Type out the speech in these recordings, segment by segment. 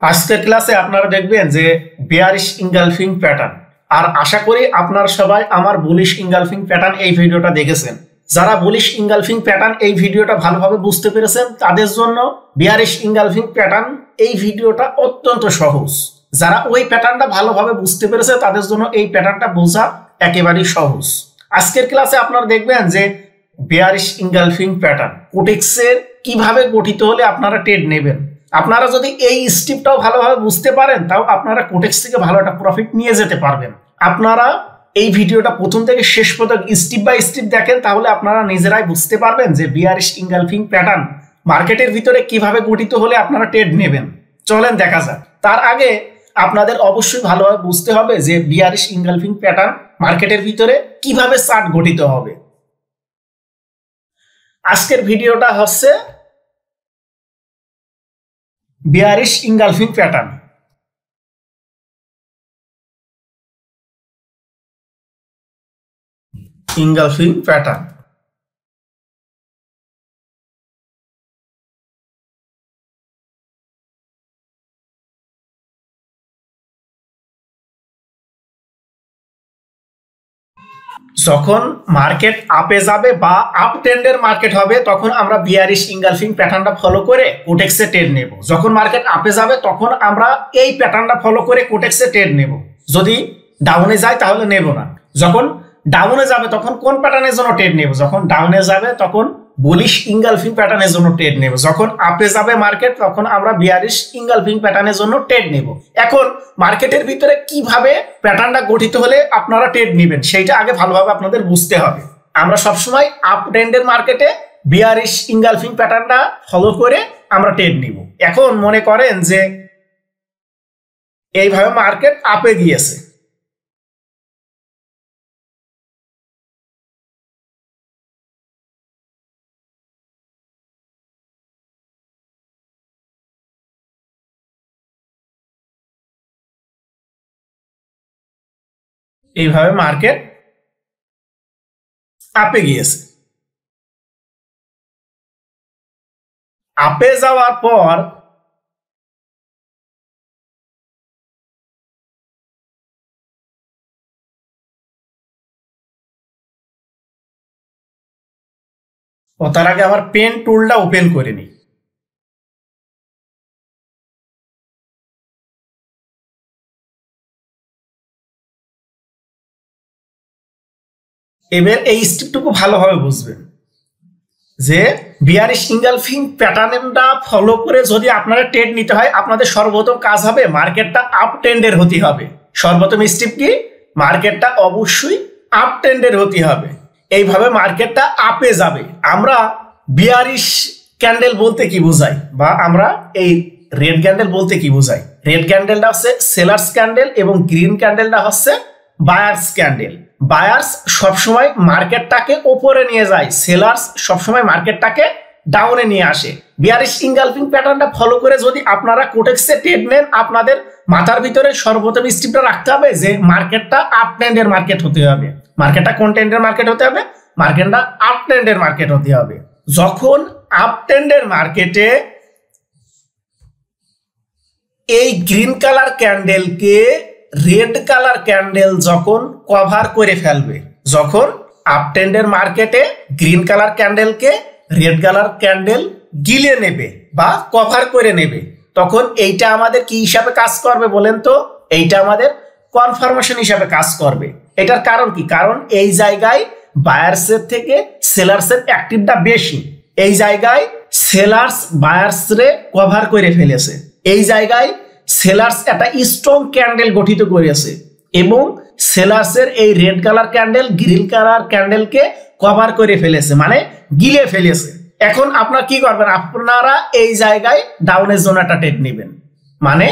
আজকের ক্লাসে আপনারা দেখবেন যে বেয়ারিশ ইনগালফিং প্যাটার্ন। আর আশা করি আপনারা সবাই আমার বুলিশ ইনগালফিং প্যাটার্ন এই ভিডিওটা দেখেছেন। যারা বুলিশ ইনগালফিং প্যাটার্ন এই ভিডিওটা ভালোভাবে বুঝতে পেরেছেন তাদের জন্য বেয়ারিশ ইনগালফিং প্যাটার্ন এই ভিডিওটা অত্যন্ত সহজ। যারা ওই প্যাটার্নটা ভালোভাবে বুঝতে পেরেছে তাদের জন্য এই প্যাটার্নটা বোঝা একেবারেই সহজ। আজকের ক্লাসে আপনারা দেখবেন যে বেয়ারিশ ইনগালফিং প্যাটার্ন কোটেক্সের কিভাবে গঠিত হলে আপনারা ট্রেড নেবেন। আপনারা যদি এই স্টেপটাও ভালোভাবে বুঝতে পারেন তাও আপনারা কোটেক্স থেকে ভালো একটা প্রফিট নিয়ে যেতে পারবেন। আপনারা এই ভিডিওটা প্রথম থেকে শেষ পর্যন্ত স্টেপ বাই স্টেপ দেখেন তাহলে আপনারা নিজেরাই বুঝতে পারবেন যে বেয়ারিশ ইনগালফিং প্যাটার্ন মার্কেটের ভিতরে কিভাবে গঠিত হলে আপনারা ট্রেড নেবেন। চলেন দেখা যাক। তার আগে আপনাদের অবশ্যই ভালোভাবে বুঝতে হবে যে বেয়ারিশ ইনগালফিং প্যাটার্ন মার্কেটের ভিতরে কিভাবে চার্ট গঠিত হবে। আজকের ভিডিওটা হচ্ছে bearish engulfing pattern. Engulfing pattern যখন মার্কেট আপে যাবে বা আপ ট্রেন্ডের মার্কেট হবে তখন আমরা বেয়ারিশ ইনগালফিং প্যাটার্নটা ফলো করে কোটেক্সে ট্রেড নেব। যখন মার্কেট আপে যাবে তখন আমরা এই প্যাটার্নটা ফলো করে কোটেক্সে ট্রেড নেব। যদি ডাউনে যায় তাহলে নেব না। যখন ডাউনে যাবে তখন কোন প্যাটার্নের জন্য ট্রেড নেব? যখন ডাউনে যাবে তখন বুলিশ ইনগালফিং প্যাটার্নের জন্য ট্রেড নেব। যখন আপে যাবে মার্কেট তখন আমরা বেয়ারিশ ইনগালফিং প্যাটার্নের জন্য ট্রেড নেব। এখন মার্কেটের ভিতরে কিভাবে প্যাটার্নটা গঠিত হলে আপনারা ট্রেড নেবেন সেইটা আগে ভালোভাবে আপনাদের বুঝতে হবে। আমরা সবসময় আপ ট্রেন্ডের মার্কেটে বেয়ারিশ ইনগালফিং প্যাটার্নটা ফলো করে আমরা ট্রেড নিব। এখন মনে করেন যে এইভাবে মার্কেট আপে গিয়েছে, এইভাবে মার্কেট আপে গিয়েছে। আপে যাওয়ার পর তার আগে আমার পেন টুলটা ওপেন করে নিই। এবার এই স্টেপটুকু ভালোভাবে বুঝবেন যে বেয়ারিশ ইনগালফিং প্যাটার্নটা ফলো করে যদি আপনারা ট্রেড নিতে হয় আপনাদের সর্বপ্রথম কাজ হবে মার্কেটটা আপ ট্রেন্ডের হতে হবে। সর্বপ্রথম স্টেপ কি? মার্কেটটা অবশ্যই আপ ট্রেন্ডের হতে হবে। এইভাবে মার্কেটটা আপে যাবে। আমরা বেয়ারিশ ক্যান্ডেল বলতে কি বোঝাই বা আমরা এই রেড ক্যান্ডেল বলতে কি বোঝাই? রেড ক্যান্ডেলটা হচ্ছে সেলার্স ক্যান্ডেল এবং গ্রিন ক্যান্ডেলটা হচ্ছে বায়ার্স ক্যান্ডেল। বায়ার্স সবসময় মার্কেটটাকে উপরে নিয়ে যায়, সেলার্স সবসময় মার্কেটটাকে ডাউনে নিয়ে আসে। বেয়ারিশ ইনগালফিং প্যাটার্নটা ফলো করে যদি আপনারা কোটেক্সে ট্রেড নেন আপনাদের মাথার ভিতরে সর্বপ্রথম স্টেপটা রাখতে হবে যে মার্কেটটা আপ ট্রেন্ডের মার্কেট হতে হবে। মার্কেটটা কোন ট্রেন্ডের মার্কেট হতে হবে? মার্কেটটা আপ ট্রেন্ডের মার্কেট হতে হবে। যখন আপ ট্রেন্ডের মার্কেটে এই গ্রিন কালার ক্যান্ডেলকে রেড কালার ক্যান্ডেল যখন কভার করে ফেলবে, যখন আপ ট্রেন্ডের মার্কেটে গ্রিন কালার ক্যান্ডেলকে রেড কালার ক্যান্ডেল গিলে নেবে বা কভার করে নেবে তখন এইটা আমাদের কি হিসাবে কাজ করবে বলেন তো? এইটা আমাদের কনফার্মেশন হিসাবে কাজ করবে। এটার কারণ কি? কারণ এই জায়গায় বায়ার্সের থেকে সেলার্সের অ্যাক্টিভটা বেশি। এই জায়গায় সেলার্স বায়ার্সরে কভার করে ফেলেছে। এই জায়গায় সেলার্স একটা স্ট্রং ক্যান্ডেল গঠিত করেছে এবং সেলার্সের এই red colour candle green colour ক্যান্ডেলকে কভার করে ফেলেছে, মানে গিলে ফেলেছে। এখন আপনারা কি করবেন? আপনারা এই জায়গায় ডাউনের জন্য একটা ট্রেড নেবেন, মানে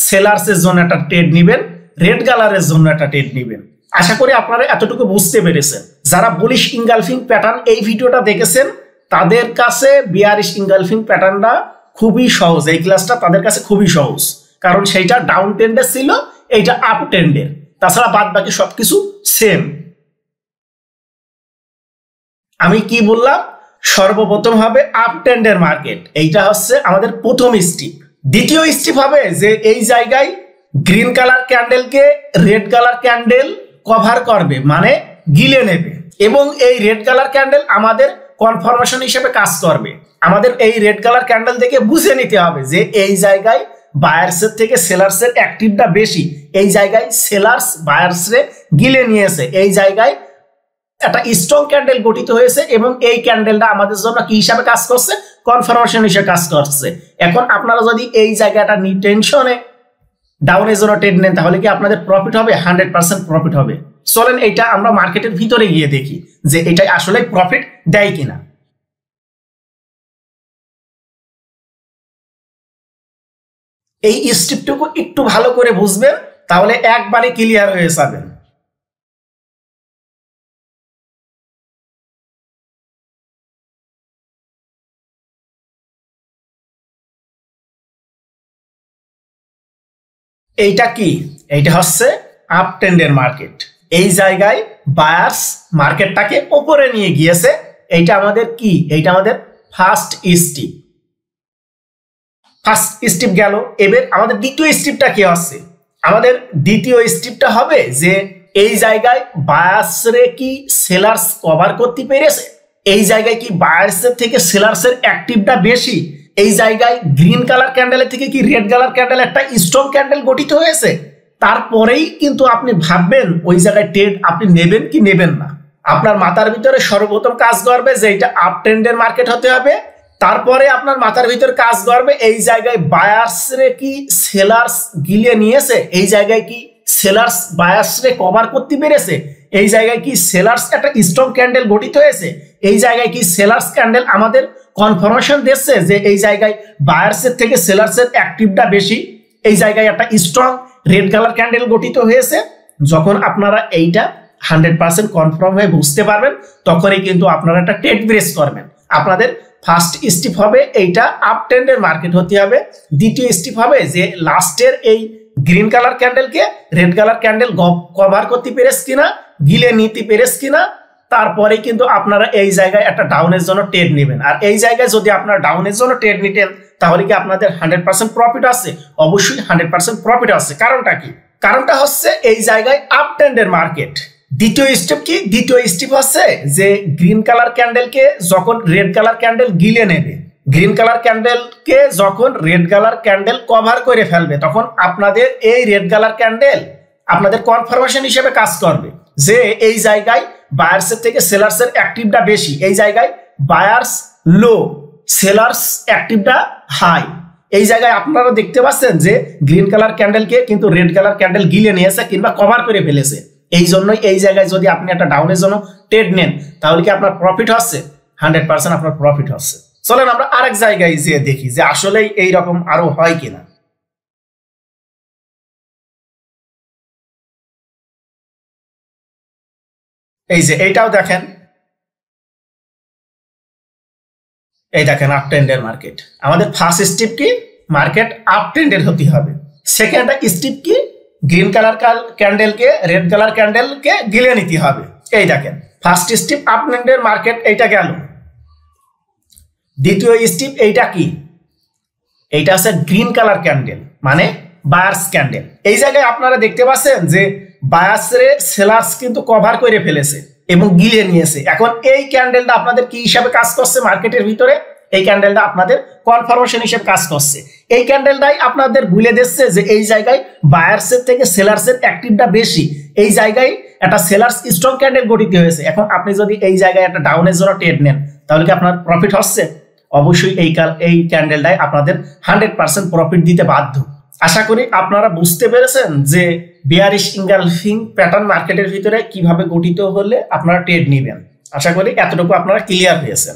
সেলার্সের জন্য একটা ট্রেড নেবেন, রেড কালারের জন্য একটা ট্রেড নেবেন। আশা করি আপনারা এতটুকু বুঝতে পেরেছেন। যারা বুলিশ ইনগালফিং প্যাটার্ন এই ভিডিওটা দেখেছেন তাদের কাছে বেয়ারিশ ইনগালফিং প্যাটার্নটা খুবই সহজ। এই ক্লাসটা তাদের কাছে খুবই সহজ কারণ সেইটা ডাউন ট্রেন্ডের ছিল, এইটা আপ ট্রেন্ডের। তাছাড়া বাদ বাকি সবকিছু সেম। আমি কি বললাম? সর্বপ্রথম হবে আপ ট্রেন্ডের মার্কেট। এইটা হচ্ছে আমাদের প্রথম স্টেপ। দ্বিতীয় স্টেপ হবে যে এই জায়গায় গ্রিন কালার ক্যান্ডেলকে রেড কালার ক্যান্ডেল কভার করবে, মানে গিলে নেবে, এবং এই রেড কালার ক্যান্ডেল আমাদের কনফার্মেশন হিসেবে কাজ করবে। আমাদের এই রেড কালার ক্যান্ডেল থেকে বুঝে নিতে হবে যে এই জায়গায় বায়ার্সের থেকে সেলার্সের অ্যাক্টিভটা বেশি, এই জায়গায় সেলার্স বায়ার্সরে গিলে নিয়েছে, এই জায়গায় একটা স্ট্রং ক্যান্ডেল গঠিত হয়েছে এবং এই ক্যান্ডেলটা আমাদের জন্য কি হিসাবে কাজ করছে, কনফার্মেশন হিসেবে কাজ করছে। এখন আপনারা যদি এই জায়গাটা টেনশনে ডাউনের জন্য ট্রেড নেন তাহলে কি আপনাদের প্রফিট হবে? 100% প্রফিট হবে। চলেন এইটা আমরা মার্কেটের ভিতরে গিয়ে দেখি যে এটা আসলে প্রফিট দেয় কিনা। এই স্টেপটুকু একটু ভালো করে বুঝবেন তাহলে একবারে ক্লিয়ার হয়ে যাবেন। এইটা কি? এইটা হচ্ছে আপ ট্রেন্ডের মার্কেট। এই জায়গায় বায়ার্স মার্কেটটাকে উপরে নিয়ে গিয়েছে। এইটা আমাদের কি? এইটা আমাদের ফার্স্ট স্টেপ। ফার্স্ট স্টেপ গেল। এবার আমাদের দ্বিতীয় স্টেপটা কি হচ্ছে? আমাদের দ্বিতীয় স্টেপটা হবে যে এই জায়গায় বায়ার্সরে কি সেলার্স কভার করতে পেরেছে, এই জায়গায় কি বায়ার্সের থেকে সেলার্সের অ্যাক্টিভটা বেশি, এই জায়গায় গ্রিন কালার ক্যান্ডেলের থেকে কি রেড কালার ক্যান্ডেল একটা স্ট্রং ক্যান্ডেল গঠিত হয়েছে। তারপরেই কিন্তু আপনি ভাববেন ওই জায়গায় ট্রেড আপনি নেবেন কি নেবেন না। আপনার মাথার ভিতরে সর্বপ্রথম কাজ করবে যে এটা আপ ট্রেন্ডের মার্কেট হতে হবে। তারপরে আপনার মাথার ভিতরে কাজ করবে এই জায়গায় বায়ার্সরে কি সেলার্স গিলে নিয়েছে, এই জায়গায় কি সেলার্স বায়ার্সরে কভার করতে পেরেছে, এই জায়গায় কি সেলার্স একটা স্ট্রং ক্যান্ডেল গঠিত হয়েছে, এই জায়গায় কি সেলার্স ক্যান্ডেল আমাদের কনফার্মেশন দিচ্ছে যে এই জায়গায় বায়ার্সের থেকে সেলার্সের অ্যাক্টিভটা বেশি, এই জায়গায় একটা স্ট্রং রেড কালার ক্যান্ডেল গঠিত হয়েছে। যখন আপনারা এইটা 100% কনফার্ম হয়ে বুঝতে পারবেন তখনই কিন্তু আপনারা একটা ট্রেড ব্রেস করবেন। আপনাদের ফার্স্ট স্টেপ হবে এইটা আপ ট্রেন্ডের মার্কেট হতে হবে। দ্বিতীয় স্টেপ হবে যে লাস্টের এই গ্রিন কালার ক্যান্ডেলকে রেড কালার ক্যান্ডেল কভার করতে পেরেছে কিনা, গিলে নিতে পেরেছে কিনা। তারপরে কিন্তু আপনারা এই জায়গায় একটা ডাউনের জন্য ট্রেড নেবেন। আর এই জায়গায় যদি আপনারা ডাউনের জন্য ট্রেড নিতেন তাহলে কি আপনাদের 100% প্রফিট আছে? অবশ্যই 100% প্রফিট আছে। কারণটা কি? কারণটা হচ্ছে এই জায়গায় আপ ট্রেন্ডের মার্কেট। দ্বিতীয় স্টেপ কি? দ্বিতীয় স্টেপ হচ্ছে যে গ্রিন কালার ক্যান্ডেলকে যখন রেড কালার ক্যান্ডেল গিলে নেবে, গ্রিন কালার ক্যান্ডেলকে যখন রেড কালার ক্যান্ডেল কভার করে ফেলবে তখন আপনাদের এই রেড কালার ক্যান্ডেল আপনাদের কনফার্মেশন হিসেবে কাজ করবে যে এই জায়গায় বায়ার্সের থেকে সেলার্সের অ্যাক্টিভটা বেশি, এই জায়গায় বায়ার্স লো সেলার্স অ্যাক্টিভটা হাই। এই জায়গায় আপনারা দেখতে পাচ্ছেন যে গ্রিন কালার ক্যান্ডেলকে কিন্তু রেড কালার ক্যান্ডেল গিলে নিয়েছে কিংবা কভার করে ফেলেছে। এই জন্যই এই জায়গায় যদি আপনি একটা ডাউনের জন্য ট্রেড নেন তাহলে কি আপনার প্রফিট হচ্ছে? 100% আপনার প্রফিট হচ্ছে। চলেন আমরা আরেক জায়গায় যেয়ে দেখি যে আসলেই এইরকম আরো হয় কিনা। এই যে এইটাও দেখেন, এই দেখেন আপ ট্রেন্ডের মার্কেট। আমাদের ফার্স্ট স্টেপ কি? মার্কেট আপ ট্রেন্ডের হতে হবে। সেকেন্ড স্টেপ কি? গ্রিন কালার ক্যান্ডেলকে রেড কালার ক্যান্ডেলকে গিলে নিতে হবে। এই দেখেন ফার্স্ট স্টেপ আপ ট্রেন্ডের মার্কেট, এইটা গেল। দ্বিতীয় স্টেপ এইটা কি? এইটা আছে গ্রিন কালার ক্যান্ডেল মানে বায়ার্স ক্যান্ডেল। এই জায়গায় আপনারা দেখতে পাচ্ছেন যে বায়ার্সরে সেলার্স কিন্তু কভার করে ফেলেছে এবং গিলে নিয়েছে। এখন এই ক্যান্ডেলটা আপনাদের কি হিসাবে কাজ করছে মার্কেটের ভিতরে? এই ক্যান্ডেলটা আপনাদের কনফার্মেশন হিসেবে কাজ করছে। এই ক্যান্ডেলটাই আপনাদের ভুলে দিচ্ছে যে এই জায়গায় বায়ার্সের থেকে সেলার্সের অ্যাক্টিভটা বেশি, এই জায়গায় একটা সেলার্স স্ট্রং ক্যান্ডেল গঠিত হয়েছে। এখন আপনি যদি এই জায়গায় একটা ডাউনের জন্য ট্রেড নেন তাহলে কি আপনার প্রফিট হচ্ছে? অবশ্যই এই ক্যান্ডেলটাই আপনাদের 100% প্রফিট দিতে বাধ্য। আশা করি আপনারা বুঝতে পেরেছেন যে বেয়ারিশ ইনগালফিং প্যাটার্ন মার্কেটের ভিতরে কিভাবে গঠিত হলে আপনারা ট্রেড নেবেন। আশা করি এতটুকু আপনারা ক্লিয়ার হয়েছেন।